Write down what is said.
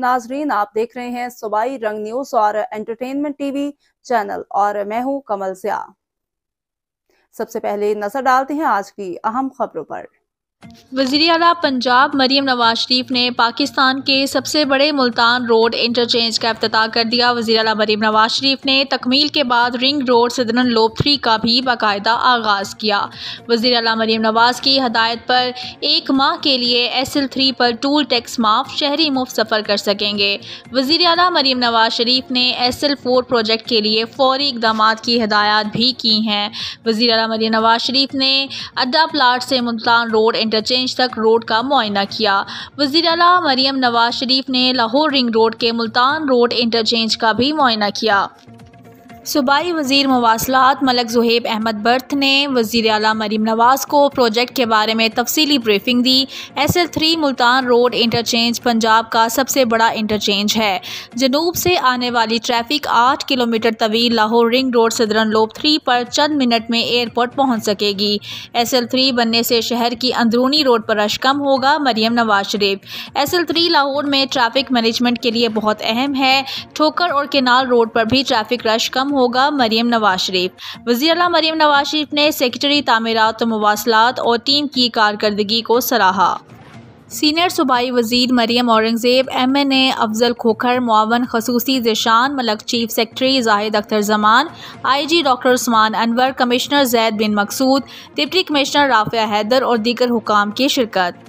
नाजरीन, आप देख रहे हैं सूबाई रंग न्यूज और एंटरटेनमेंट टीवी चैनल और मैं हूं कमल सिया। सबसे पहले नजर डालते हैं आज की अहम खबरों पर। वज़ीर आला पंजाब मरीम नवाज शरीफ ने पाकिस्तान के सबसे बड़े मुल्तान रोड इंटरचेंज का इफ्तिताह कर दिया। वज़ीर आला मरीम नवाज शरीफ ने तकमील के बाद रिंग रोड सदरन लोब 3 का भी बाकायदा आगाज़ किया। वज़ीर आला मरीम नवाज की हदायत पर 1 माह के लिए SL3 पर टूल टैक्स माफ, शहरी मुफ्त सफ़र कर सकेंगे। वज़ीर आला मरीम नवाज शरीफ ने SL4 प्रोजेक्ट के लिए फौरी इक़दामात की हिदायत भी की हैं। वज़ीर आला मरीम नवाज शरीफ ने अड्डा प्लाट से मुल्तान रोड इंटरचेंज तक रोड का मुआयना किया। वज़ीर आला मरीम नवाज शरीफ ने लाहौर रिंग रोड के मुल्तान रोड इंटरचेंज का भी मुआयना किया। सूबाई वज़ीर मवासलात मलक ज़ुहैब अहमद बर्थ ने वज़ीर आला मरीम नवाज को प्रोजेक्ट के बारे में तफसीली ब्रीफिंग दी। SL3 Multan road interchange Punjab का सबसे बड़ा इंटरचेंज है। जनूब से आने वाली ट्रैफिक 8 किलोमीटर तवील Lahore ring road southern lobe 3 पर चंद मिनट में एयरपोर्ट पहुँच सकेगी। SL3 बनने से शहर की अंदरूनी रोड पर रश कम होगा। मरीम नवाज शरीफ SL3 लाहौर में ट्रैफिक मैनेजमेंट के लिए बहुत अहम है। ठोकर और केनाल रोड पर भी ट्रैफिक रश कम होगा। मरीम नवाज शरीफ वज़ीर आला मरीम नवाज शरीफ ने सेक्रेटरी तामीरात मवासलात और टीम की कारकर्दगी को सराहा। सीनियर सूबाई वज़ीर मरीम औरंगज़ेब, MNA अफजल खोखर, मुआवन खसूसी Zeeshan Malik, chief secretary Zahid Akhtar Zaman, IG doctor Usman Anwar, commissioner Zaid bin Maqsood, deputy commissioner Rafia Haider और दीगर हुकाम की शिरकत।